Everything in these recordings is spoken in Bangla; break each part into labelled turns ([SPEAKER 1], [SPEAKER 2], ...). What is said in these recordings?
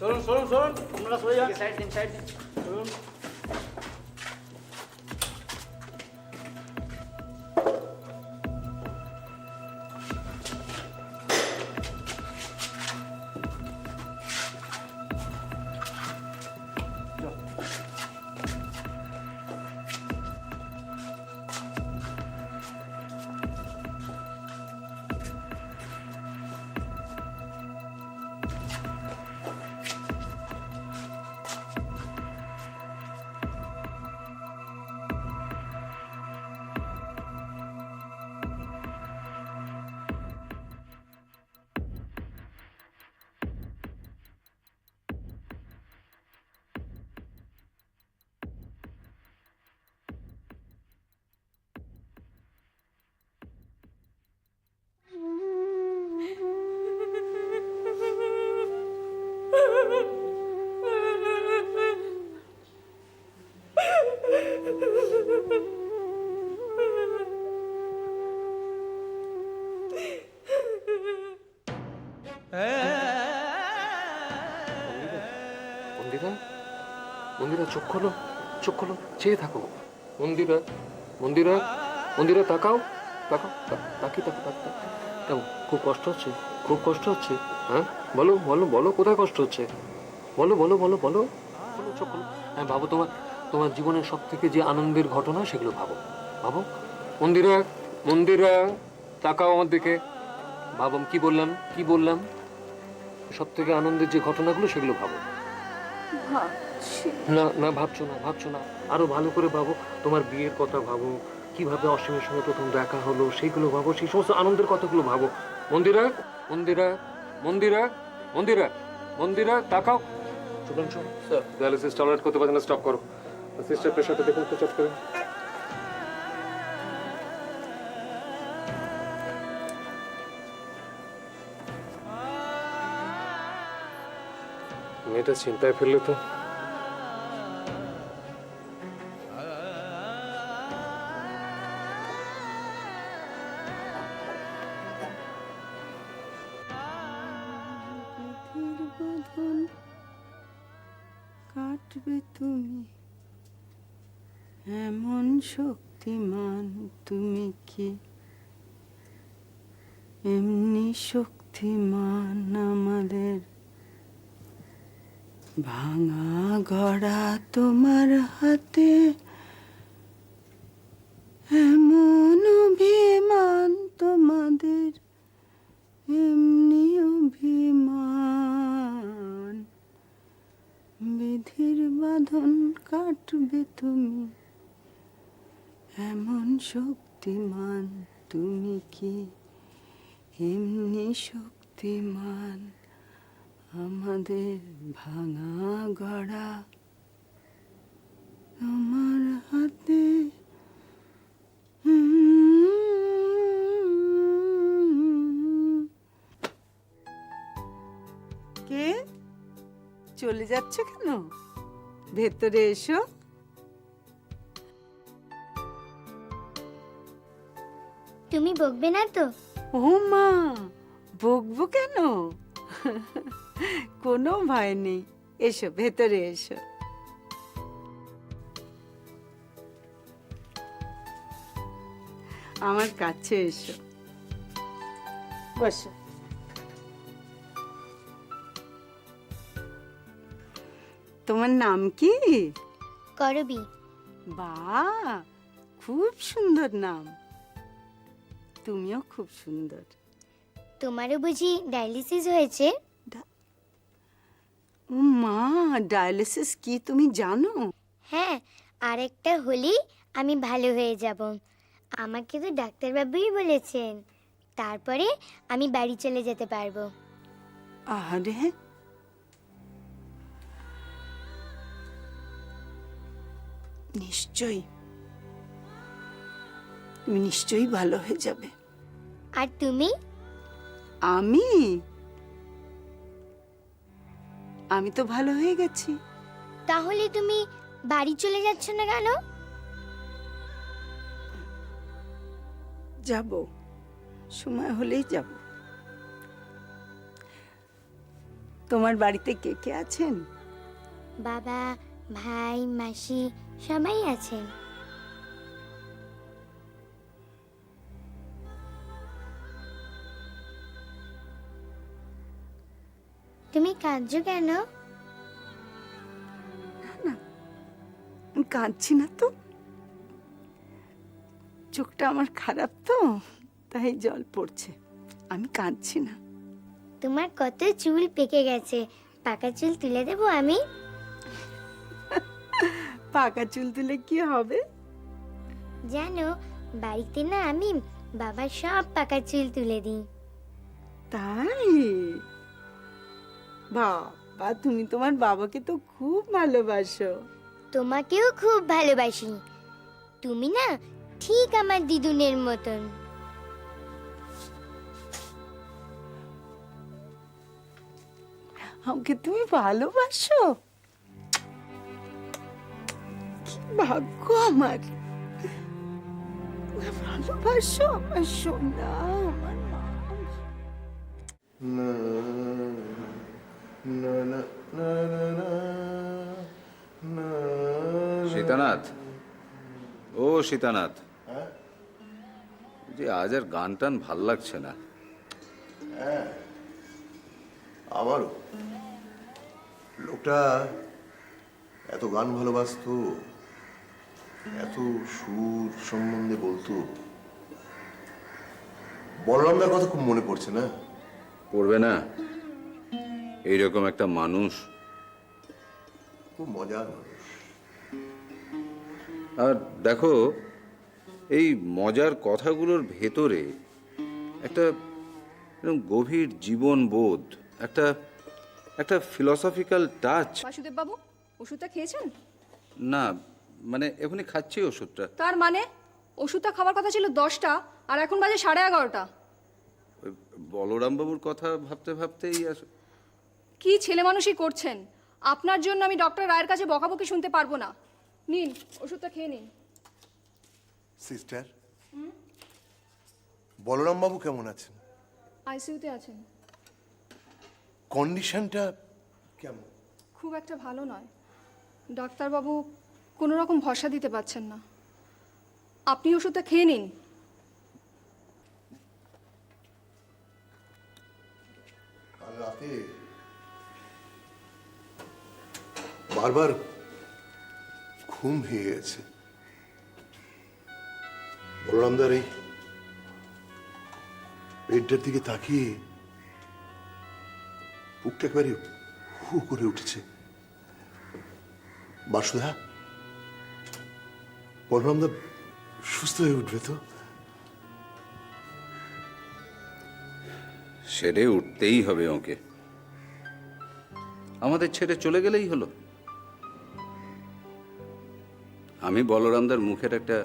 [SPEAKER 1] চলুন চলুন চলুন, আপনারা চলে যান।
[SPEAKER 2] সাইড দিন সাইড দিন।
[SPEAKER 1] চলুন।
[SPEAKER 3] মন্দিরা, মন্দিরা চোখ খোলো, চোখ খোলো, চেয়ে থাকো। মন্দিরা, মন্দিরা, মন্দিরা তাকাও, তাকাও, তাকিয়ে তাকো, তাকো। কেমন, খুব কষ্ট হচ্ছে? খুব কষ্ট হচ্ছে? হ্যাঁ, বলো বলো বলো, কোথায় কষ্ট হচ্ছে? বলো বলো বলো বলো, বলো, চোখ খোলো। হ্যাঁ, ভাবো তোমার তোমার জীবনের সব থেকে যে আনন্দের ঘটনা সেগুলো ভাবো, ভাবো। মন্দিরা, মন্দিরা তাকাও আমার দিকে, ভাবো কি বললাম, কি বললাম। সব থেকে আনন্দের যে ঘটনাগুলো সেগুলো ভাবো। না না, ভাবছো না, ভাবছো না, আরো ভালো করে ভাবো। তোমার বিয়ের কথা ভাবো, কিভাবে অসীমের সঙ্গে প্রথম দেখা হলো সেইগুলো ভাবো, সেই সমস্ত আনন্দের কথাগুলো ভাবো। মন্দিরা, মন্দিরা, মন্দিরা, মন্দিরা, মন্দিরা তাকাও। সুধাংশু স্যার, ডায়ালিসিস টলারেট করতে পারছেন না, স্টপ করো। সিস্টার প্রেশারটা দেখুন তো, চেক করে। মেয়েটা চিন্তায় ফেললে তো।
[SPEAKER 4] বাঁধন কাটবে তুমি, এমন শক্তিমান তুমি কি? এমনি শক্তিমান আমাদের ভাঙা গড়া তোমার হাতে, এমন অভিমান তোমাদের, এমনি অভিমান। বিধির বাঁধন কাটবে তুমি, এমন শক্তিমান তুমি কি? এমনি শক্তিমান আমাদের ভাঙা গড়া তোমার হাতে। কে চলে যাচ্ছে কেন? ভেতরে এসো।
[SPEAKER 5] তুমি বকবে না তো?
[SPEAKER 4] ও মা, বকবো কেন? কোনো ভয় নেই, এসো ভেতরে এসো। আমার কাছে এসো, বসো। তোমার নাম কি?
[SPEAKER 5] করবি।
[SPEAKER 4] বাহ, খুব সুন্দর নাম। তুমিও খুব সুন্দর।
[SPEAKER 5] তোমারও বুঝি ডায়ালিসিস হয়েছে?
[SPEAKER 4] ও মা, ডায়ালিসিস কি তুমি জানো?
[SPEAKER 5] হ্যাঁ, আরেকটা হলেই আমি ভালো হয়ে যাব। আমাকে তো ডাক্তারবাবুই বলেছেন, তারপরে আমি বাড়ি চলে যেতে পারবো।
[SPEAKER 4] আরে, নিশ্চয়ই, তুমি নিশ্চয়ই ভালো হয়ে যাবে।
[SPEAKER 5] আর তুমি?
[SPEAKER 4] আমি আমি তো ভালো হয়ে গেছি।
[SPEAKER 5] তাহলে তুমি বাড়ি চলে যাচ্ছ না কেন?
[SPEAKER 4] যাব, সময় হলেই যাব। তোমার বাড়িতে কে কে আছেন?
[SPEAKER 5] বাবা, ভাই, মাসি সবাই আছেন। তুমি কাঁদছো কেন?
[SPEAKER 4] আমি কাঁদছি না তো, চোখটা আমার খারাপ তো, তাই জল পড়ছে। আমি কাঁদছি না।
[SPEAKER 5] তোমার কত চুল পেকে গেছে, পাকা চুল তুলে দেবো আমি?
[SPEAKER 4] পাকা চুল তুলে কি হবে?
[SPEAKER 5] জানো, বাড়িতে না আমি বাবার সব পাকা চুল তুলে দিই।
[SPEAKER 4] তাই? বাবা, তুমি তোমার বাবাকে তো খুব ভালোবাসো।
[SPEAKER 5] তোমাকেও খুব ভালোবাসি। তুমি না ঠিক আমার দিদুনের মতন।
[SPEAKER 4] আমাকে তুমি ভালোবাসো? কি ভাগ্য আমার! ভালোবাসো আমার সোনা, আমার মা।
[SPEAKER 2] সীতানাথ, ও সীতানাথ, যে আজ আর গান টান ভাল লাগছে না।
[SPEAKER 6] আমারও। লোকটা এত গান ভালোবাসতো, এত সুর সম্বন্ধে বলতো। বলরামদার কথা খুব মনে পড়ছে না?
[SPEAKER 2] পড়বে না? এইরকম একটা মানুষ,
[SPEAKER 6] খুব মজার মানুষ।
[SPEAKER 2] আর দেখো, এই মজার কথাগুলোর ভেতরে একটা এরকম গভীর জীবন বোধ, একটা একটা ফিলসফিক্যাল টাচ।
[SPEAKER 7] বাসুদেব বাবু, ওষুধটা খেয়েছেন?
[SPEAKER 2] না, মানে এখনই খাচ্ছি ওষুধটা।
[SPEAKER 7] তার মানে ওষুধটা খাওয়ার কথা ছিল 10টা, আর এখন বাজে 11:30।
[SPEAKER 2] ওই বলরাম বাবুর কথা ভাবতে ভাবতেই
[SPEAKER 7] কি ছেলে মানুষই করছেন! আপনার জন্য আমি ডক্টর রায়ের কাছে বকাবকি শুনতে পারবো না। নিন, ওষুধটা খেয়ে নিন।
[SPEAKER 6] সিস্টার, বলরাম বাবু কেমন আছেন?
[SPEAKER 7] আইসিইউতে আছেন।
[SPEAKER 6] কন্ডিশনটা কেমন?
[SPEAKER 7] খুব একটা ভালো নয়। ডাক্তারবাবু কোনো রকম ভরসা দিতে পারছেন না। আপনি ওষুধটা খেয়ে নিন।
[SPEAKER 6] কাল রাতে বারবার ঘুম ভেঙে গেছে। বলরামদার এই পেটটার দিকে তাকিয়ে বুকটা একেবারে হু করে উঠেছে। বাসুদা, বলরামদা সুস্থ হয়ে উঠবে তো?
[SPEAKER 2] সেরে উঠতেই হবে ওকে। আমাদের ছেড়ে চলে গেলেই হলো। আমি বলরামদার মুখের একটা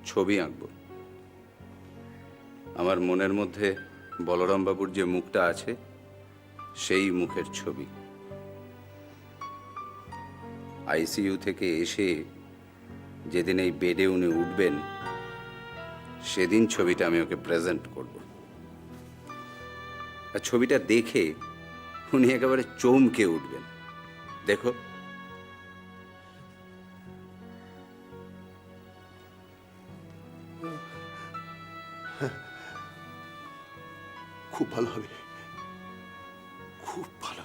[SPEAKER 2] ছবি আঁকব। আমার মনের মধ্যে বলরাম বাবুর যে মুখটা আছে, সেই মুখের ছবি। আইসিইউ থেকে এসে যেদিন এই বেডে উনি উঠবেন, সেদিন ছবিটা আমি ওকে প্রেজেন্ট করব। আর ছবিটা দেখে উনি একেবারে চমকে উঠবেন। দেখো,
[SPEAKER 6] খুব ভালো হবে, খুব ভালো।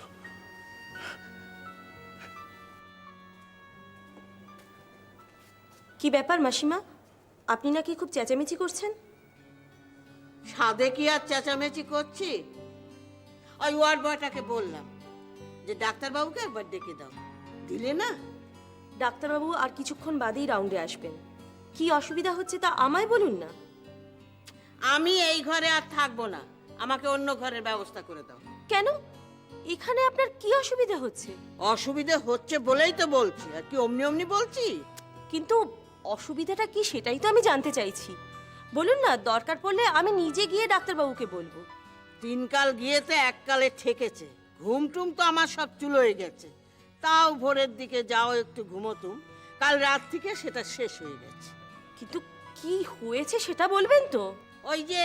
[SPEAKER 8] কি ব্যাপার মাসিমা, আপনি নাকি খুব চেঁচামেচি করছেন?
[SPEAKER 9] সাধে কি আর চেঁচামেচি করছি? ওই ওয়ার্ড বয়টাকে বললাম যে ডাক্তারবাবুকে একবার ডেকে দাও, দিলে না।
[SPEAKER 8] ডাক্তারবাবু আর কিছুক্ষণ বাদেই রাউন্ডে আসবেন। কি অসুবিধা হচ্ছে তা আমায় বলুন না।
[SPEAKER 9] আমি এই ঘরে আর থাকবো না, আমাকে অন্য ঘরের ব্যবস্থা করে দাও।
[SPEAKER 8] কেন? এখানে আপনার কি অসুবিধা হচ্ছে?
[SPEAKER 9] অসুবিধে হচ্ছে বলেই তো বলছি, আর কি অমনি অমনি বলছি?
[SPEAKER 8] কিন্তু অসুবিধাটা কি সেটাই তো আমি জানতে চাইছি। বলুন না, দরকার পড়লে আমি নিজে গিয়ে ডাক্তারবাবুকে বলবো।
[SPEAKER 9] 3 কাল গিয়েতে 1 কালে ঠেকেছে। ঘুমটুম তো আমার সব চুলোয় গেছে, তাও ভোরের দিকে যাও একটু ঘুমোতুম, কাল রাত থেকে সেটা শেষ হয়ে গেছে।
[SPEAKER 8] কিন্তু কি হয়েছে সেটা বলবেন তো?
[SPEAKER 9] ওই যে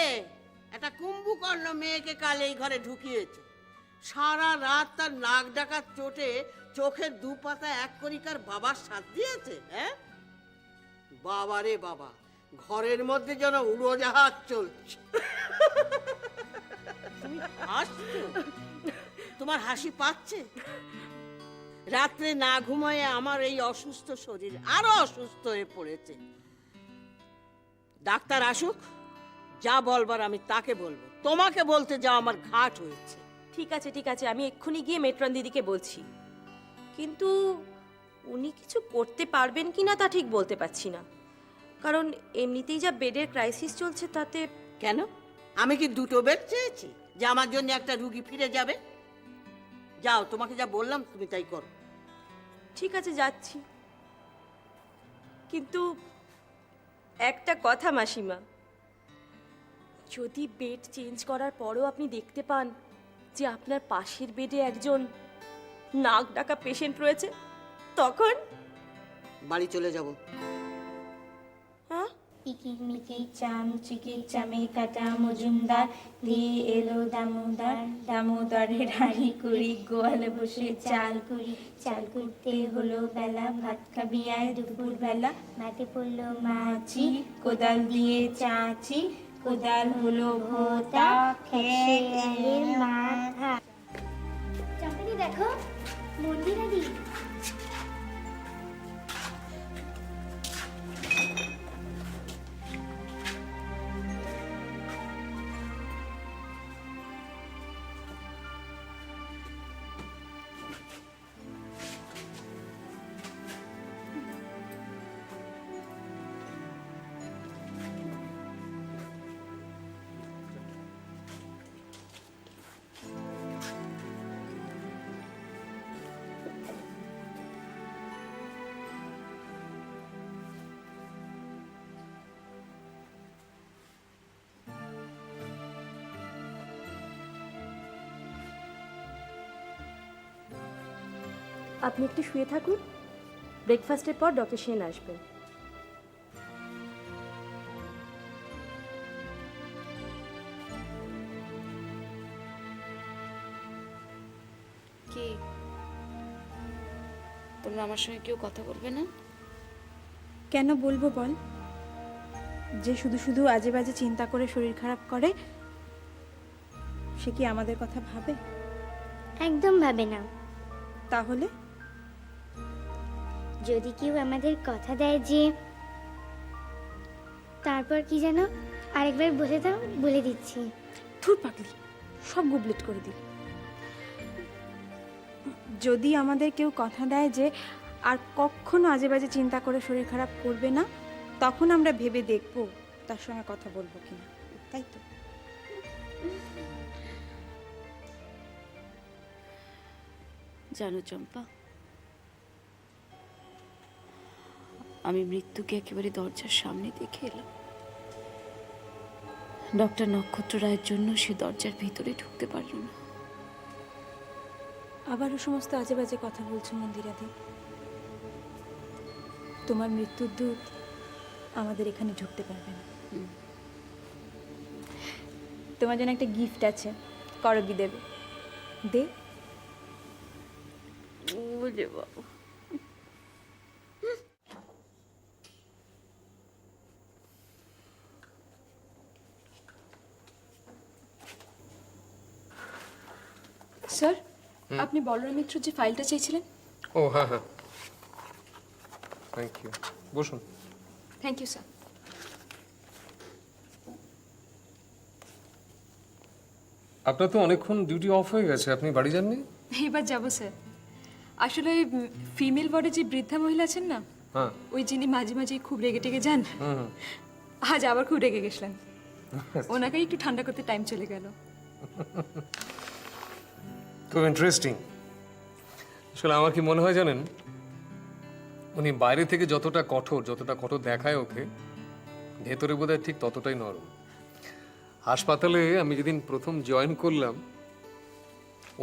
[SPEAKER 9] একটা কুম্ভকর্ণ মেয়েকে কাল এই ঘরে ঢুকিয়েছে, সারা রাত তার নাক ডাকার চোটে চোখের দু পাতা এক করিকার বাবার সাথ দিয়েছে। হ্যাঁ বাবা রে বাবা, ঘরের মধ্যে যেন উড়োজাহাজ চলছে। তুমি হাসছো? তোমার হাসি পাচ্ছে? রাত্রে না ঘুমায় আমার এই অসুস্থ শরীর আরো অসুস্থ হয়ে পড়েছে। ডাক্তার আসুক, যা বলবার আমি তাকে বলবো। তোমাকে বলতে যাও আমার ঘাট হয়েছে।
[SPEAKER 8] ঠিক আছে, আমি এক্ষুনি গিয়ে মেট্রন দিদিকে বলছি। কিন্তু উনি কিছু করতে পারবেন কি না তা ঠিক বলতে পারছি না, কারণ এমনিতেই যা বেডের ক্রাইসিস চলছে তাতে।
[SPEAKER 9] কেন, আমি কি দুটো বেড চেয়েছি যে আমার জন্য একটা রুগী ফিরে যাবে? যাও, তোমাকে যা বললাম তুমি তাই করো।
[SPEAKER 8] ঠিক আছে, যাচ্ছি। কিন্তু একটা কথা মাসিমা, যদি বেড চেঞ্জ করার পরও আপনি দেখতে পান যে আপনার পাশের বেডে একজন নাক ডাকা পেশেন্ট রয়েছে, তখন
[SPEAKER 9] বাড়ি চলে যাব।
[SPEAKER 8] হ্যাঁ,
[SPEAKER 5] ইকিক মিকিক চাম চিকিক চামে কাটা মজুমদার দিয়ে এলো দামোদর, দামোদরের হাড়ি কুড়ি গোয়ালে বসে চাল কুড়ি, চাল কুড়তে হলো বেলা, ভাত খাবি আয় দুপুর বেলা, মাটি পড়লো মাছি কোদাল দিয়ে চাচি, কোদাল হলো ভোতা খেয়ে গেলে মাথা। চাপানি দেখো, মন্দিরা দি।
[SPEAKER 8] আপনি একটু শুয়ে থাকুন, ব্রেকফাস্টের পর ডক্টর সেন আসবেন।
[SPEAKER 10] কি তোমরা আমার সঙ্গে কেউ কথা বলবে না?
[SPEAKER 11] কেন বলবো বল? যে শুধু শুধু আজে বাজে চিন্তা করে শরীর খারাপ করে, সে কি আমাদের কথা ভাবে?
[SPEAKER 5] একদম ভাবে না।
[SPEAKER 11] তাহলে
[SPEAKER 5] যদি কেউ আমাদের কথা দেয় যে, তারপর কি যেন আরেকবার বলে দাও, বলে দিচ্ছি।
[SPEAKER 11] ধুর পাগলি, সব গুবলেট করে দিল। যদি আমাদের কেউ কথা দেয় যে আর কখনো আজে বাজে চিন্তা করে শরীর খারাপ করবে না, তখন আমরা ভেবে দেখব তার সঙ্গে কথা বলবো কিনা, তাই তো?
[SPEAKER 10] জানো চম্পা, আমি মৃত্যুকে একেবারে দরজার সামনে দেখে এলাম। ডক্টর নক্ষত্র রায়ের জন্য সে দরজার ভিতরে ঢুকতে পারল না।
[SPEAKER 11] আবারও সমস্ত আজে বাজে কথা বলছো মন্দিরাদি। তোমার মৃত্যুর দূত আমাদের এখানে ঢুকতে পারবে না। তোমার জন্য একটা গিফট আছে, করবি দেবে, দে।
[SPEAKER 10] ওরে বাবা,
[SPEAKER 11] স্যার, আপনি বলরাম মিত্র যে ফাইলটা চেয়েছিলেন?
[SPEAKER 3] ও হ্যাঁ হ্যাঁ, থ্যাংক ইউ। বসুন।
[SPEAKER 11] Thank you sir.
[SPEAKER 3] আপনার তো অনেকক্ষণ ডিউটি অফ হয়ে গেছে, আপনি বাড়ি যাননি?
[SPEAKER 11] এবার যাবো স্যার। আসলে ওই ফিমেল ওয়ার্ডে যে বৃদ্ধা মহিলা আছেন না,
[SPEAKER 3] হ্যাঁ,
[SPEAKER 11] ওই যিনি মাঝে মাঝে খুব রেগে টেগে যান, আজ আবার খুব রেগে গেছিলেন। ওনাকে একটু ঠান্ডা করতে টাইম চলে গেল।
[SPEAKER 3] খুব ইন্টারেস্টিং। আসলে আমার কি মনে হয় জানেন, উনি বাইরে থেকে যতটা কঠোর দেখায় ওকে, ভেতরে বোধহয় ঠিক ততটাই নরম। হাসপাতালে আমি যেদিন প্রথম জয়েন করলাম,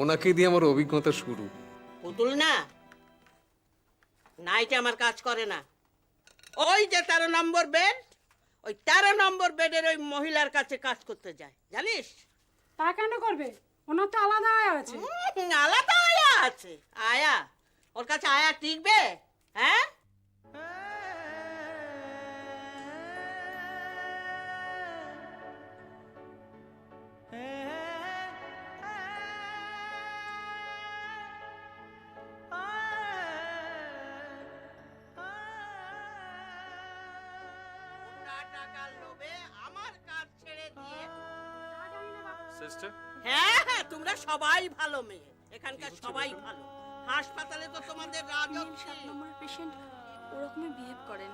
[SPEAKER 3] ওনাকে দিয়ে আমার অভিজ্ঞতা শুরু।
[SPEAKER 9] পুতুল না, নাইটে আমার কাজ করে না। ওই যে 13 নম্বর বেড, ওই 13 নম্বর বেডের ওই মহিলার কাছে কাজ করতে যায়, জানিস?
[SPEAKER 7] তা কেন করবে? ও ওনার তো আলাদা আয়া আছে।
[SPEAKER 9] আলাদা আয়া আছে? আয়া? ওর কাছে আয়া টিকবে? হ্যাঁ, টাকার লোভে আমার কাজ ছেড়ে দিয়ে।
[SPEAKER 3] সিস্টার,
[SPEAKER 9] হ্যাঁ হ্যাঁ, তোমরা সবাই ভালো মেয়ে, এখানকার সবাই ভালো। হাসপাতালে তো তোমাদের রাজত্ব।
[SPEAKER 10] নম্বরের পেশেন্ট ওরকমই বিহেভ করেন।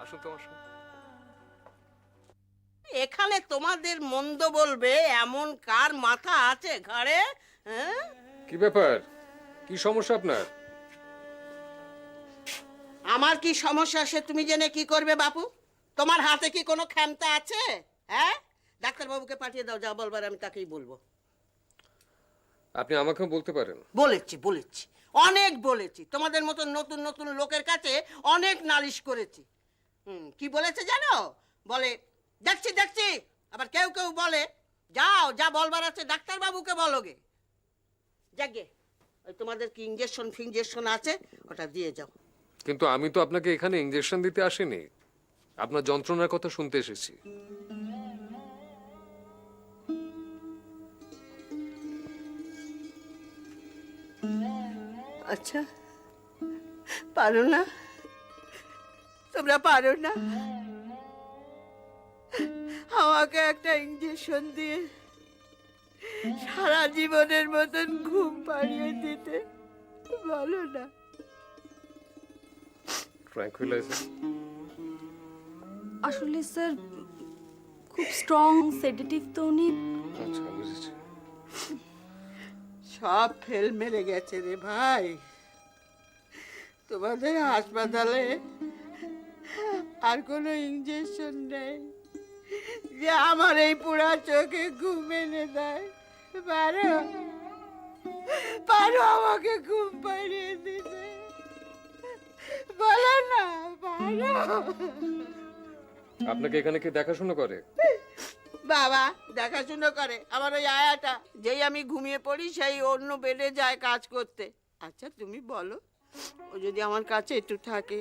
[SPEAKER 3] আসুন তোমার সঙ্গে।
[SPEAKER 9] এখানে তোমাদের মন্দ বলবে এমন কার মাথা আছে ঘরে? হ্যাঁ,
[SPEAKER 3] কি ব্যাপার, কি সমস্যা আপনার?
[SPEAKER 9] আমার কি সমস্যা সে তুমি জেনে কি করবে বাপু? তোমার হাতে কি কোনো ক্ষমতা আছে? হ্যাঁ, ডাক্তারবাবুকে পাঠিয়ে দাও, যা বলবার আমি তাকেই বলবো।
[SPEAKER 3] আপনি আমাকেও বলতে পারেন।
[SPEAKER 9] বলেছি বলেছি, অনেক বলেছি। তোমাদের মতো নতুন নতুন লোকের কাছে অনেক নালিশ করেছি। কি বলেছে জানো? বলে দেখছি দেখছি। আবার কেউ কেউ বলে যাও, যা বলবার আছে ডাক্তারবাবুকে বলোগে। যাকে ওই তোমাদের কি ইঞ্জেকশন ফিঞ্জেকশন আছে ওটা দিয়ে যাও।
[SPEAKER 3] কিন্তু আমি তো আপনাকে এখানে ইনজেকশন দিতে আসিনি, আপনার যন্ত্রণার কথা শুনতে এসেছি।
[SPEAKER 9] আচ্ছা, পারো না? তোমরা পারো না আমাকে একটা ইঞ্জেকশন দিয়ে সারা জীবনের মতন ঘুম পাড়িয়ে দিতে? বলো না।
[SPEAKER 3] ট্র্যাঙ্কুইলাইজার?
[SPEAKER 10] আসলে স্যার খুব স্ট্রং সেডেটিভ তো উনি।
[SPEAKER 3] আচ্ছা, বুঝেছি।
[SPEAKER 9] সব ফেল মেরে গেছে রে ভাই। তোমাদের হাসপাতালে আর কোনো ইঞ্জেকশন নেই যে আমার এই পুরা চোখে ঘুম এনে দেয়। পারো পারো আমাকে ঘুম পাড়িয়ে দিতে? বলো না, পারো?
[SPEAKER 3] আপনাকে এখানে কি দেখাশোনা করে?
[SPEAKER 9] বাবা দেখাশুনো করে আমার ওই আয়াটা। যেই আমি ঘুমিয়ে পড়ি সেই অন্য বেডে যায় কাজ করতে। আচ্ছা তুমি বলো, ও যদি আমার কাছে একটু থাকে,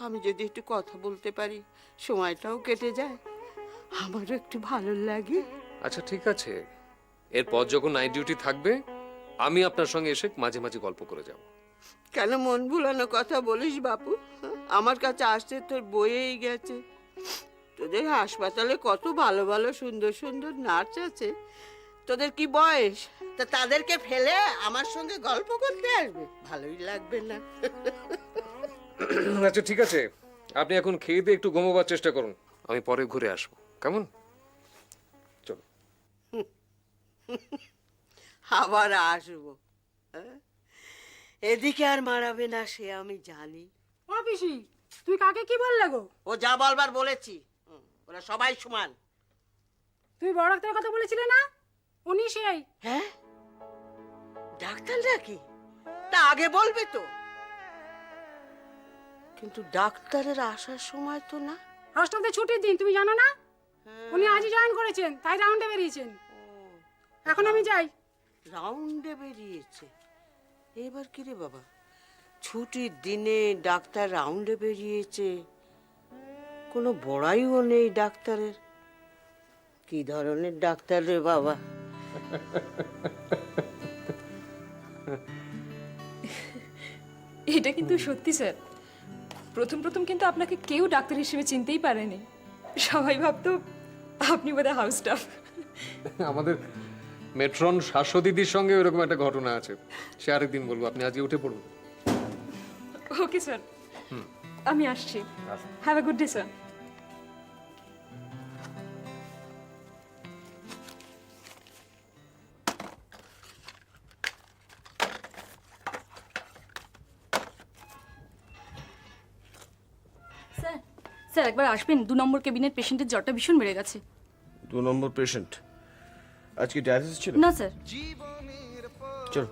[SPEAKER 9] আমি যদি একটু কথা বলতে পারি, সময়টাও কেটে যায়, আমারও একটু ভালো লাগে।
[SPEAKER 3] আচ্ছা ঠিক আছে, এরপর যখন নাইট ডিউটি থাকবে আমি আপনার সঙ্গে এসে মাঝে মাঝে গল্প করে যাব।
[SPEAKER 9] কেন মন ভুলানো কথা বলিস বাপু? আমার কাছে আসতে তোর বয়েই গেছে। তোদের হাসপাতালে কত ভালো ভালো সুন্দর সুন্দর নার্স আছে। তোদের কি বয়স? তা তাদেরকে ফেলে আমার সঙ্গে গল্প করতে আসবে? ভালোই লাগবে না।
[SPEAKER 3] আচ্ছা ঠিক আছে, আপনি এখন খেয়ে দিয়ে একটু ঘুমোবার চেষ্টা করুন, আমি পরে ঘুরে আসবো, কেমন? চলো।
[SPEAKER 9] আবার আসবো? এদিকে আর মারাবে না সে আমি জানি।
[SPEAKER 7] ও পিসি, তুই কাকে কি বললে গো?
[SPEAKER 9] ও যা বলবার বলেছি, ওরা সবাই সমান।
[SPEAKER 7] তুই বড় ডাক্তারের কথা বলেছিলে না? উনি সেই।
[SPEAKER 9] হ্যাঁ, ডাক্তার নাকি? তা আগে বলবে তো। কিন্তু ডাক্তারের আসার সময় তো না।
[SPEAKER 7] হাসপাতালে ছুটির দিন, তুমি জানো না? উনি আজই জয়েন করেছেন, তাই রাউন্ডে বেরিয়েছেন। এখন আমি যাই।
[SPEAKER 9] রাউন্ডে বেরিয়েছে? এবার কি রে বাবা, ছুটির দিনে ডাক্তার রাউন্ডে বেরিয়েছে? কোনো বড়াইও নেই ডাক্তারের। কি ধরনের ডাক্তার রে বাবা?
[SPEAKER 12] এটা কিন্তু সত্যি স্যার, প্রথম প্রথম কিন্তু আপনাকে কেউ ডাক্তার হিসেবে চিনতেই পারেনি। সবাই ভাবতো আপনি বোধহয় হাউস স্টাফ।
[SPEAKER 3] আমাদের মেট্রন শাশ্বদিদির সঙ্গে এরকম একটা ঘটনা আছে, সে আরেকদিন বলবো, আপনি আজকে উঠে পড়ুন।
[SPEAKER 12] ওকে স্যার, আমি আসছি। Have a good day sir.
[SPEAKER 10] Sir sir একবার আসবেন, 2 নম্বর কেবিনের পেশেন্টের জ্বরটা ভীষণ বেড়ে গেছে।
[SPEAKER 1] 2 নম্বর পেশেন্ট আজকে ডায়ালিসিস ছিল
[SPEAKER 10] না স্যার।
[SPEAKER 1] চলো।